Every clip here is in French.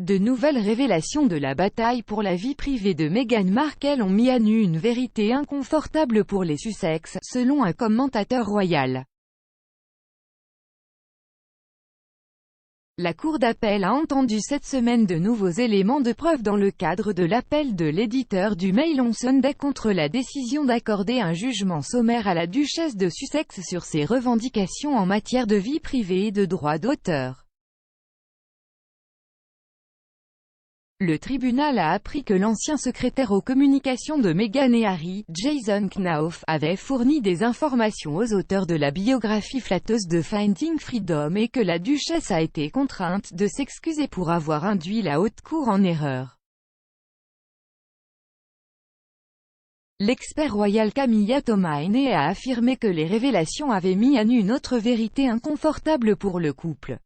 De nouvelles révélations de la bataille pour la vie privée de Meghan Markle ont mis à nu une vérité inconfortable pour les Sussex, selon un commentateur royal. La Cour d'appel a entendu cette semaine de nouveaux éléments de preuve dans le cadre de l'appel de l'éditeur du Mail on Sunday contre la décision d'accorder un jugement sommaire à la duchesse de Sussex sur ses revendications en matière de vie privée et de droits d'auteur. Le tribunal a appris que l'ancien secrétaire aux communications de Meghan et Harry, Jason Knauf, avait fourni des informations aux auteurs de la biographie flatteuse de Finding Freedom et que la duchesse a été contrainte de s'excuser pour avoir induit la haute cour en erreur. L'expert royal Camilla Tomaine a affirmé que les révélations avaient mis à nu une autre vérité inconfortable pour le couple.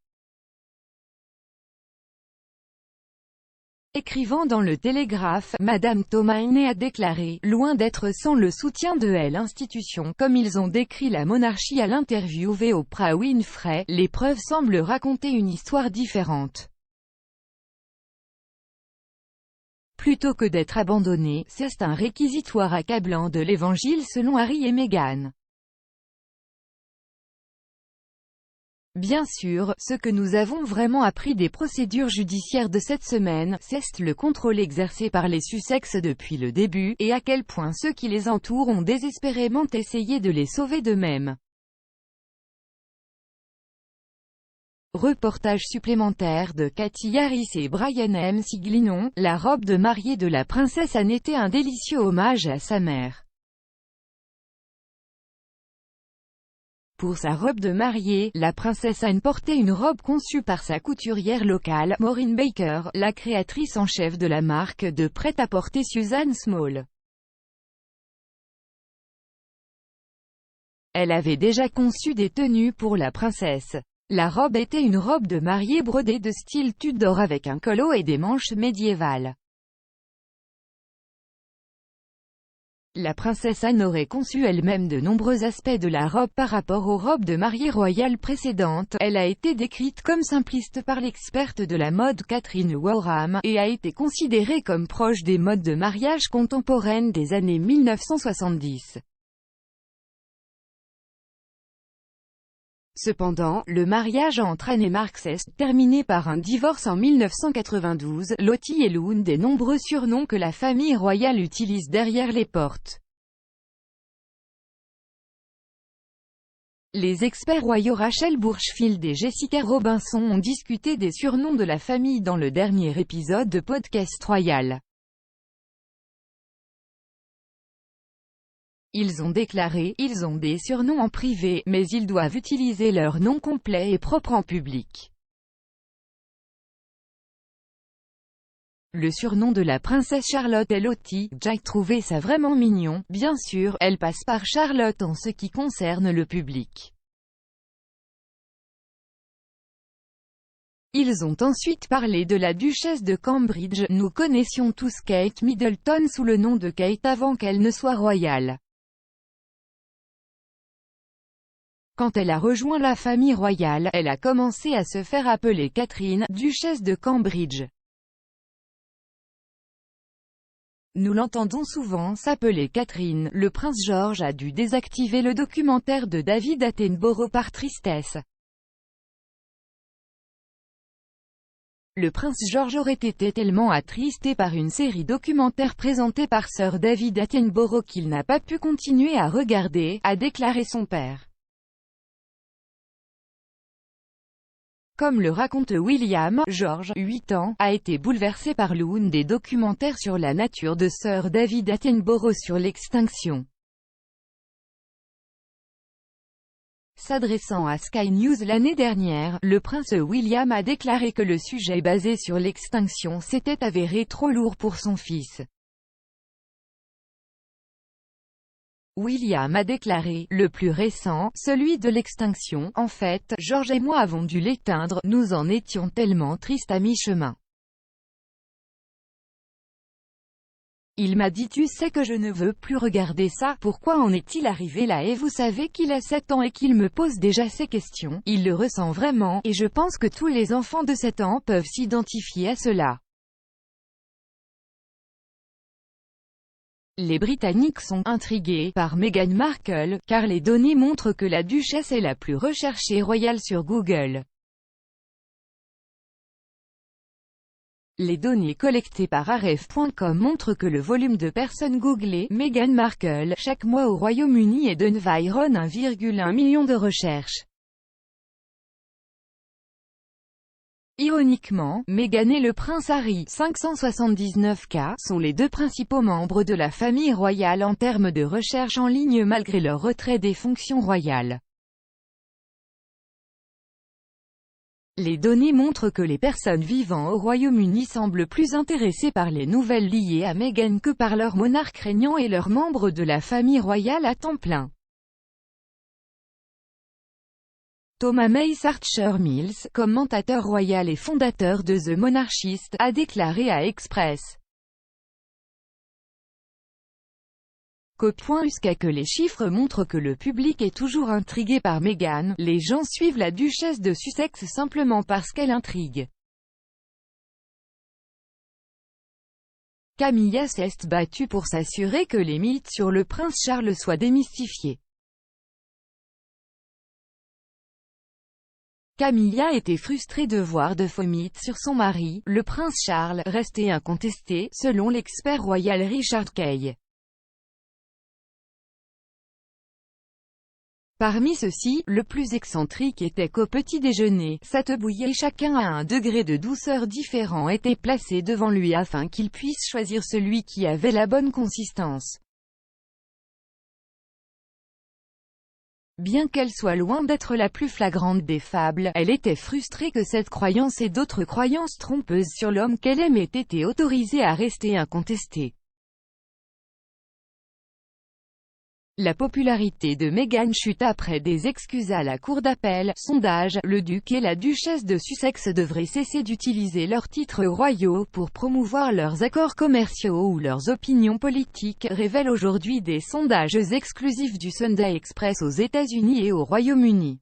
Écrivant dans le Télégraphe, Madame Tomaine a déclaré « Loin d'être sans le soutien de l'institution, comme ils ont décrit la monarchie à l'interviewée Oprah Winfrey, les preuves semblent raconter une histoire différente. Plutôt que d'être abandonné, c'est un réquisitoire accablant de l'Évangile selon Harry et Meghan. Bien sûr, ce que nous avons vraiment appris des procédures judiciaires de cette semaine, c'est le contrôle exercé par les Sussex depuis le début, et à quel point ceux qui les entourent ont désespérément essayé de les sauver d'eux-mêmes. » Reportage supplémentaire de Cathy Harris et Brian M. Siglinon, la robe de mariée de la princesse Anne était un délicieux hommage à sa mère. Pour sa robe de mariée, la princesse Anne portait une robe conçue par sa couturière locale, Maureen Baker, la créatrice en chef de la marque de prêt-à-porter Susan Small. Elle avait déjà conçu des tenues pour la princesse. La robe était une robe de mariée brodée de style Tudor avec un col haut et des manches médiévales. La princesse Anne aurait conçu elle-même de nombreux aspects de la robe par rapport aux robes de mariée royales précédentes. Elle a été décrite comme simpliste par l'experte de la mode Catherine Warham, et a été considérée comme proche des modes de mariage contemporaines des années 1970. Cependant, le mariage entre Anne et Mark s'est terminé par un divorce en 1992. Lottie est l'une des nombreux surnoms que la famille royale utilise derrière les portes. Les experts royaux Rachel Burchfield et Jessica Robinson ont discuté des surnoms de la famille dans le dernier épisode de Podcast Royal. Ils ont déclaré « Ils ont des surnoms en privé, mais ils doivent utiliser leur nom complet et propre en public. » Le surnom de la princesse Charlotte est Lottie. Jack trouvait ça vraiment mignon. Bien sûr, elle passe par Charlotte en ce qui concerne le public. Ils ont ensuite parlé de la duchesse de Cambridge. Nous connaissions tous Kate Middleton sous le nom de Kate avant qu'elle ne soit royale. Quand elle a rejoint la famille royale, elle a commencé à se faire appeler Catherine, duchesse de Cambridge. Nous l'entendons souvent s'appeler Catherine. Le prince George a dû désactiver le documentaire de David Attenborough par tristesse. Le prince George aurait été tellement attristé par une série documentaire présentée par Sir David Attenborough qu'il n'a pas pu continuer à regarder, a déclaré son père. Comme le raconte William, George, 8 ans, a été bouleversé par l'une des documentaires sur la nature de Sir David Attenborough sur l'extinction. S'adressant à Sky News l'année dernière, le prince William a déclaré que le sujet basé sur l'extinction s'était avéré trop lourd pour son fils. William a déclaré, le plus récent, celui de l'extinction, en fait, George et moi avons dû l'éteindre, nous en étions tellement tristes à mi-chemin. Il m'a dit tu sais que je ne veux plus regarder ça, pourquoi en est-il arrivé là et vous savez qu'il a 7 ans et qu'il me pose déjà ces questions, il le ressent vraiment, et je pense que tous les enfants de 7 ans peuvent s'identifier à cela. Les Britanniques sont intrigués par Meghan Markle, car les données montrent que la duchesse est la plus recherchée royale sur Google. Les données collectées par Aref.com montrent que le volume de personnes googlées Meghan Markle chaque mois au Royaume-Uni est d'environ 1,1 million de recherches. Ironiquement, Meghan et le prince Harry, 579 cas, sont les deux principaux membres de la famille royale en termes de recherche en ligne malgré leur retrait des fonctions royales. Les données montrent que les personnes vivant au Royaume-Uni semblent plus intéressées par les nouvelles liées à Meghan que par leur monarque régnant et leurs membres de la famille royale à temps plein. Thomas Mace Archer-Mills, commentateur royal et fondateur de The Monarchist, a déclaré à Express. Jusqu'à que les chiffres montrent que le public est toujours intrigué par Meghan, les gens suivent la duchesse de Sussex simplement parce qu'elle intrigue. Camilla s'est battue pour s'assurer que les mythes sur le prince Charles soient démystifiés. Camilla était frustrée de voir de faux mythes sur son mari, le prince Charles, rester incontestés, selon l'expert royal Richard Kay. Parmi ceux-ci, le plus excentrique était qu'au petit déjeuner, cette bouillie chacun à un degré de douceur différent était placé devant lui afin qu'il puisse choisir celui qui avait la bonne consistance. Bien qu'elle soit loin d'être la plus flagrante des fables, elle était frustrée que cette croyance et d'autres croyances trompeuses sur l'homme qu'elle aime aient été autorisées à rester incontestées. La popularité de Meghan chute après des excuses à la cour d'appel. Sondage, le duc et la duchesse de Sussex devraient cesser d'utiliser leurs titres royaux pour promouvoir leurs accords commerciaux ou leurs opinions politiques, révèlent aujourd'hui des sondages exclusifs du Sunday Express aux États-Unis et au Royaume-Uni.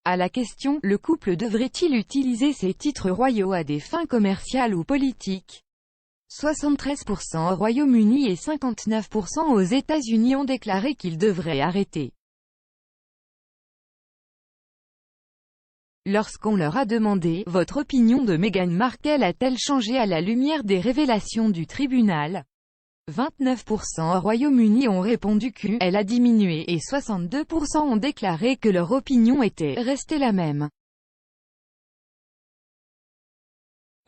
À la question, le couple devrait-il utiliser ses titres royaux à des fins commerciales ou politiques? 73% au Royaume-Uni et 59% aux États-Unis ont déclaré qu'ils devraient arrêter. Lorsqu'on leur a demandé « Votre opinion de Meghan Markle a-t-elle changé à la lumière des révélations du tribunal ?», 29% au Royaume-Uni ont répondu qu'elle a diminué et 62% ont déclaré que leur opinion était restée la même.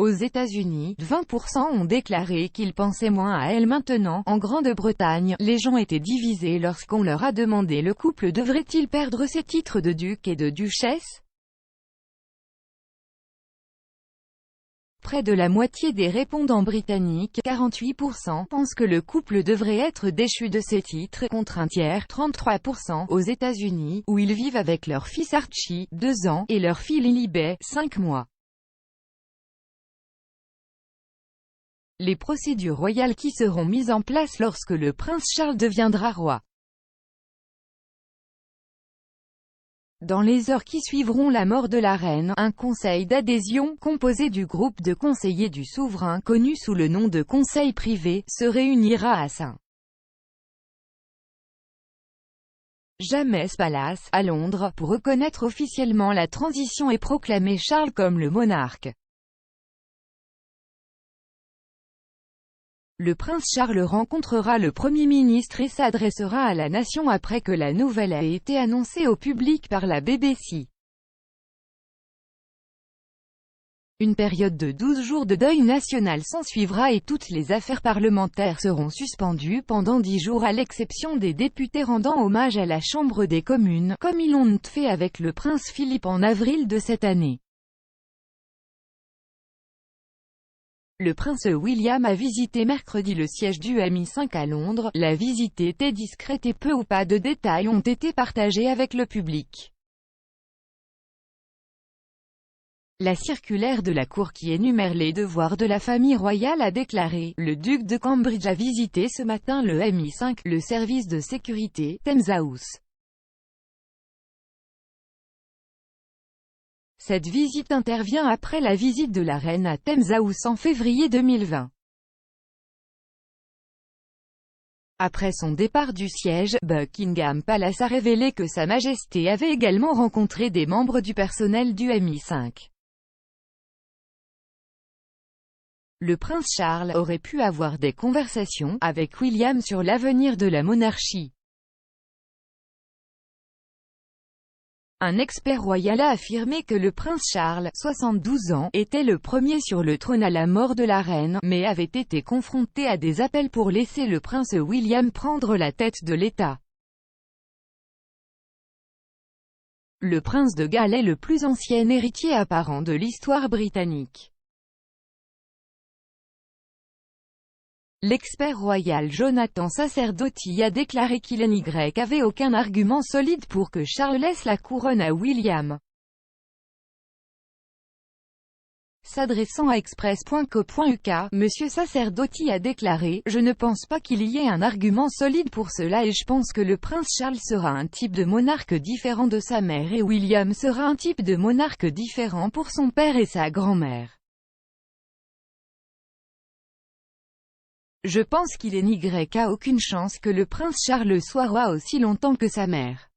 Aux États-Unis, 20% ont déclaré qu'ils pensaient moins à elle maintenant. En Grande-Bretagne, les gens étaient divisés lorsqu'on leur a demandé le couple devrait-il perdre ses titres de duc et de duchesse? Près de la moitié des répondants britanniques, 48%, pensent que le couple devrait être déchu de ses titres, contre un tiers, 33%, aux États-Unis, où ils vivent avec leur fils Archie, 2 ans, et leur fille Lilibet, 5 mois. Les procédures royales qui seront mises en place lorsque le prince Charles deviendra roi. Dans les heures qui suivront la mort de la reine, un conseil d'adhésion, composé du groupe de conseillers du souverain, connu sous le nom de conseil privé, se réunira à St. James Palace, à Londres, pour reconnaître officiellement la transition et proclamer Charles comme le monarque. Le prince Charles rencontrera le Premier ministre et s'adressera à la nation après que la nouvelle ait été annoncée au public par la BBC. Une période de 12 jours de deuil national s'ensuivra et toutes les affaires parlementaires seront suspendues pendant 10 jours à l'exception des députés rendant hommage à la Chambre des communes, comme ils l'ont fait avec le prince Philippe en avril de cette année. Le prince William a visité mercredi le siège du MI5 à Londres. La visite était discrète et peu ou pas de détails ont été partagés avec le public. La circulaire de la Cour qui énumère les devoirs de la famille royale a déclaré: le duc de Cambridge a visité ce matin le MI5, le service de sécurité, Thames House. Cette visite intervient après la visite de la reine à Thames House en février 2020. Après son départ du siège, Buckingham Palace a révélé que Sa Majesté avait également rencontré des membres du personnel du MI5. Le prince Charles aurait pu avoir des conversations avec William sur l'avenir de la monarchie. Un expert royal a affirmé que le prince Charles, 72 ans, était le premier sur le trône à la mort de la reine, mais avait été confronté à des appels pour laisser le prince William prendre la tête de l'État. Le prince de Galles est le plus ancien héritier apparent de l'histoire britannique. L'expert royal Jonathan Sacerdotti a déclaré qu'il n'y avait aucun argument solide pour que Charles laisse la couronne à William. S'adressant à express.co.uk, M. Sacerdotti a déclaré: « Je ne pense pas qu'il y ait un argument solide pour cela et je pense que le prince Charles sera un type de monarque différent de sa mère et William sera un type de monarque différent pour son père et sa grand-mère. Je pense qu'il n'y a aucune chance que le prince Charles soit roi aussi longtemps que sa mère.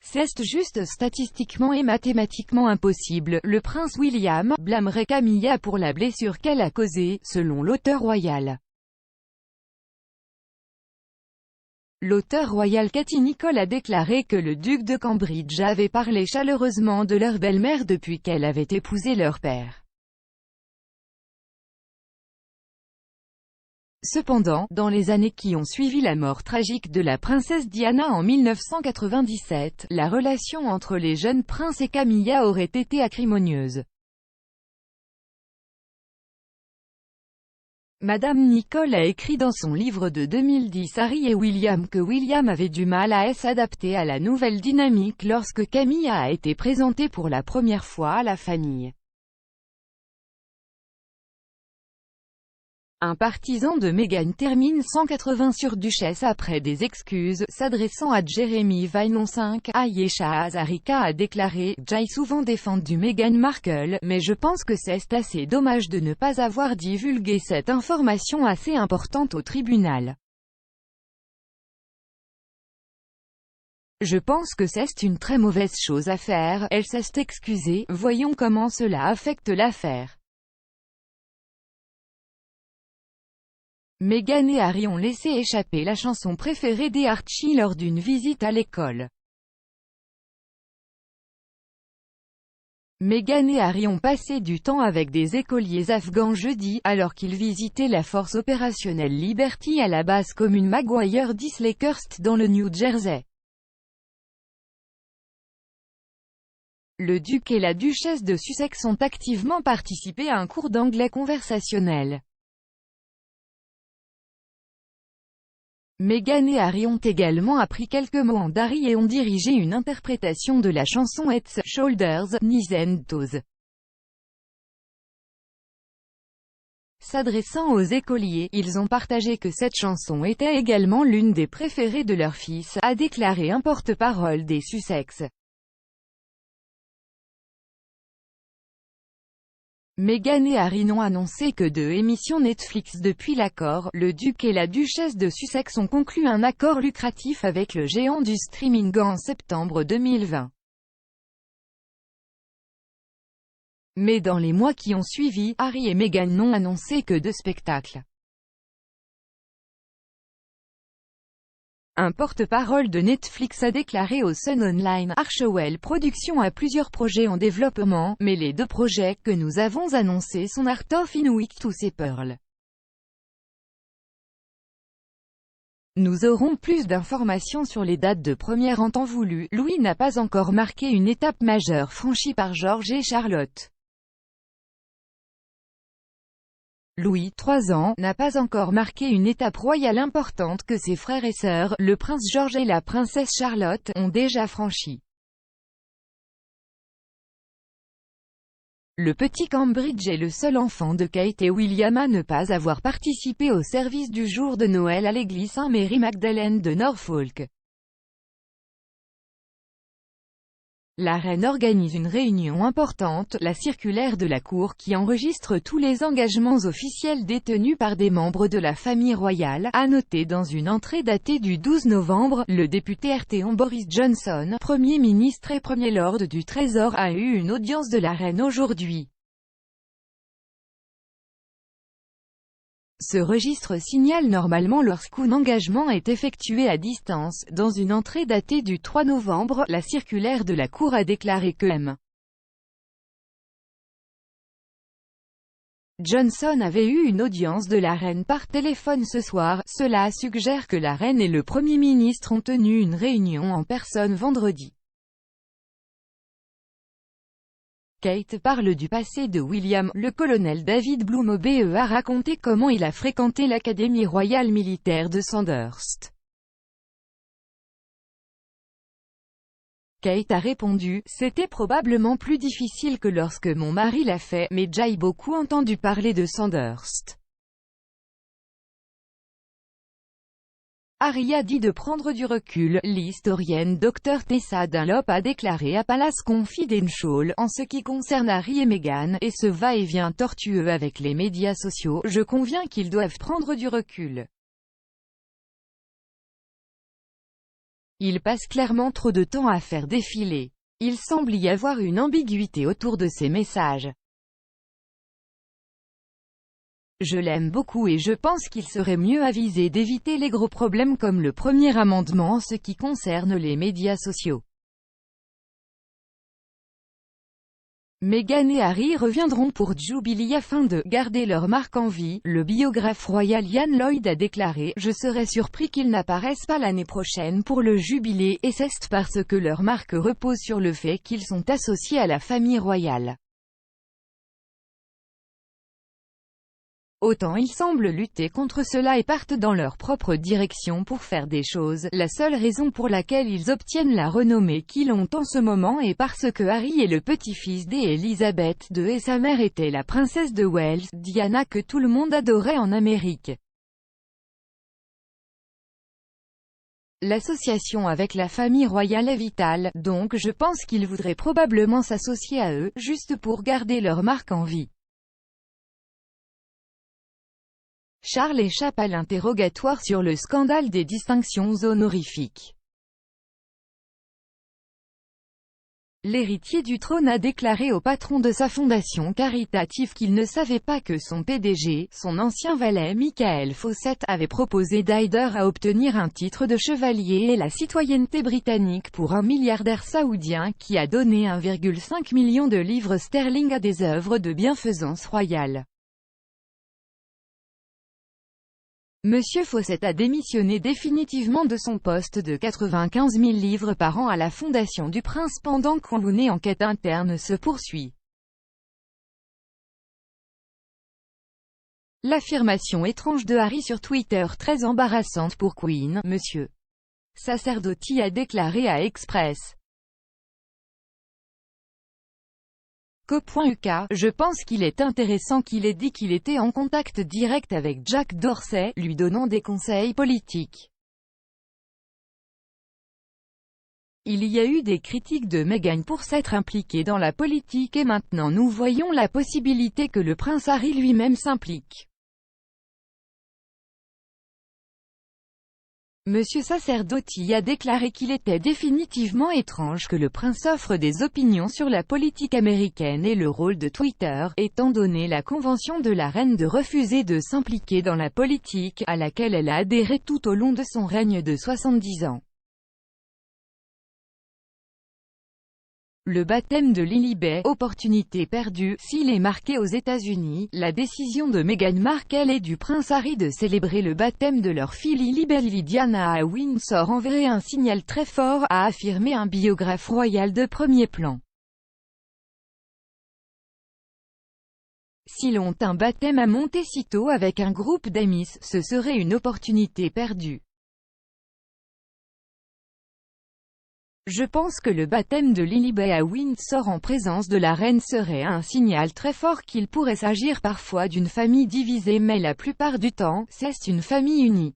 C'est juste statistiquement et mathématiquement impossible. Le prince William blâmerait Camilla pour la blessure qu'elle a causée, selon l'auteur royal. L'auteur royal Cathy Nicholl a déclaré que le duc de Cambridge avait parlé chaleureusement de leur belle-mère depuis qu'elle avait épousé leur père. Cependant, dans les années qui ont suivi la mort tragique de la princesse Diana en 1997, la relation entre les jeunes princes et Camilla aurait été acrimonieuse. Madame Nicholl a écrit dans son livre de 2010 Harry et William que William avait du mal à s'adapter à la nouvelle dynamique lorsque Camilla a été présentée pour la première fois à la famille. Un partisan de Meghan termine 180 sur Duchesse après des excuses, s'adressant à Jeremy Vainon 5, Ayesha Hazarika a déclaré: « J'ai souvent défendu Meghan Markle, mais je pense que c'est assez dommage de ne pas avoir divulgué cette information assez importante au tribunal. Je pense que c'est une très mauvaise chose à faire. » Elle s'est excusée. Voyons comment cela affecte l'affaire. Meghan et Harry ont laissé échapper la chanson préférée des Archie lors d'une visite à l'école. Meghan et Harry ont passé du temps avec des écoliers afghans jeudi, alors qu'ils visitaient la force opérationnelle Liberty à la base commune Maguire d'Isleyhurst dans le New Jersey. Le duc et la duchesse de Sussex ont activement participé à un cours d'anglais conversationnel. Meghan et Harry ont également appris quelques mots en dari et ont dirigé une interprétation de la chanson Heads, Shoulders, Knees and Toes. S'adressant aux écoliers, ils ont partagé que cette chanson était également l'une des préférées de leur fils, a déclaré un porte-parole des Sussex. Meghan et Harry n'ont annoncé que 2 émissions Netflix depuis l'accord. Le duc et la duchesse de Sussex ont conclu un accord lucratif avec le géant du streaming en septembre 2020. Mais dans les mois qui ont suivi, Harry et Meghan n'ont annoncé que 2 spectacles. Un porte-parole de Netflix a déclaré au Sun Online: « Archewell Productions a plusieurs projets en développement, mais les 2 projets que nous avons annoncés sont Art of Invictus et Pearl. Nous aurons plus d'informations sur les dates de première en temps voulu. » Louis n'a pas encore marqué une étape majeure franchie par George et Charlotte. Louis, 3 ans, n'a pas encore marqué une étape royale importante que ses frères et sœurs, le prince George et la princesse Charlotte, ont déjà franchie. Le petit Cambridge est le seul enfant de Kate et William à ne pas avoir participé au service du jour de Noël à l'église Saint-Mary-Magdalene de Norfolk. La reine organise une réunion importante, la circulaire de la cour qui enregistre tous les engagements officiels détenus par des membres de la famille royale, a noté dans une entrée datée du 12 novembre, le député RTO Boris Johnson, Premier ministre et Premier Lord du Trésor a eu une audience de la reine aujourd'hui. Ce registre signale normalement lorsqu'un engagement est effectué à distance. Dans une entrée datée du 3 novembre, la circulaire de la Cour a déclaré que M. Johnson avait eu une audience de la reine par téléphone ce soir. Cela suggère que la reine et le Premier ministre ont tenu une réunion en personne vendredi. Kate parle du passé de William. Le colonel David Bloom OBE a raconté comment il a fréquenté l'Académie royale militaire de Sandhurst. Kate a répondu, « C'était probablement plus difficile que lorsque mon mari l'a fait, mais j'ai beaucoup entendu parler de Sandhurst. » Harry a dit de prendre du recul. L'historienne Dr Tessa Dunlop a déclaré à Palace Confidential, en ce qui concerne Harry et Meghan, et ce va-et-vient tortueux avec les médias sociaux, je conviens qu'ils doivent prendre du recul. Ils passent clairement trop de temps à faire défiler. Il semble y avoir une ambiguïté autour de ces messages. Je l'aime beaucoup et je pense qu'il serait mieux avisé d'éviter les gros problèmes comme le premier amendement en ce qui concerne les médias sociaux. Meghan et Harry reviendront pour Jubilee afin de garder leur marque en vie. Le biographe royal Ian Lloyd a déclaré « Je serais surpris qu'ils n'apparaissent pas l'année prochaine pour le Jubilé, et c'est parce que leur marque repose sur le fait qu'ils sont associés à la famille royale. » Autant ils semblent lutter contre cela et partent dans leur propre direction pour faire des choses, la seule raison pour laquelle ils obtiennent la renommée qu'ils ont en ce moment est parce que Harry est le petit-fils d'Élisabeth II et sa mère était la princesse de Wales, Diana, que tout le monde adorait en Amérique. L'association avec la famille royale est vitale, donc je pense qu'ils voudraient probablement s'associer à eux, juste pour garder leur marque en vie. Charles échappe à l'interrogatoire sur le scandale des distinctions honorifiques. L'héritier du trône a déclaré au patron de sa fondation caritative qu'il ne savait pas que son PDG, son ancien valet Michael Fawcett, avait proposé d'Haider à obtenir un titre de chevalier et la citoyenneté britannique pour un milliardaire saoudien qui a donné 1,5 million de livres sterling à des œuvres de bienfaisance royale. Monsieur Fawcett a démissionné définitivement de son poste de 95 000 livres par an à la Fondation du Prince pendant qu'une enquête interne se poursuit. L'affirmation étrange de Harry sur Twitter très embarrassante pour Queen, Monsieur Sacerdotti a déclaré à Express. Co.uk, je pense qu'il est intéressant qu'il ait dit qu'il était en contact direct avec Jack Dorsey, lui donnant des conseils politiques. Il y a eu des critiques de Meghan pour s'être impliquée dans la politique et maintenant nous voyons la possibilité que le prince Harry lui-même s'implique. Monsieur Sacerdotti a déclaré qu'il était définitivement étrange que le prince offre des opinions sur la politique américaine et le rôle de Twitter, étant donné la convention de la reine de refuser de s'impliquer dans la politique, à laquelle elle a adhéré tout au long de son règne de 70 ans. Le baptême de Lilibet, opportunité perdue, s'il est marqué aux États-Unis, la décision de Meghan Markle et du prince Harry de célébrer le baptême de leur fille Lilibet Lily Diana à Windsor enverrait un signal très fort, a affirmé un biographe royal de premier plan. S'ils ont un baptême à Montecito avec un groupe d'amis, ce serait une opportunité perdue. Je pense que le baptême de Lilibet à Windsor en présence de la reine serait un signal très fort qu'il pourrait s'agir parfois d'une famille divisée mais la plupart du temps, c'est une famille unie.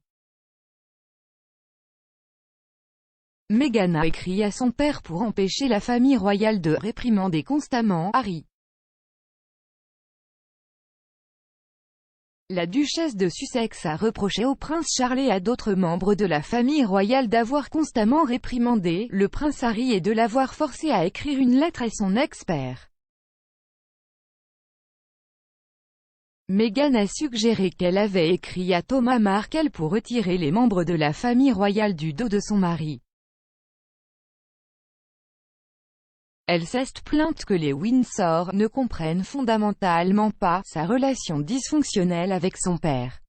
Meghan a écrit à son père pour empêcher la famille royale de réprimander constamment Harry. La duchesse de Sussex a reproché au prince Charles et à d'autres membres de la famille royale d'avoir constamment réprimandé le prince Harry et de l'avoir forcé à écrire une lettre à son ex-père. Meghan a suggéré qu'elle avait écrit à Thomas Markle pour retirer les membres de la famille royale du dos de son mari. Elle s'est plainte que les Windsor ne comprennent fondamentalement pas sa relation dysfonctionnelle avec son père.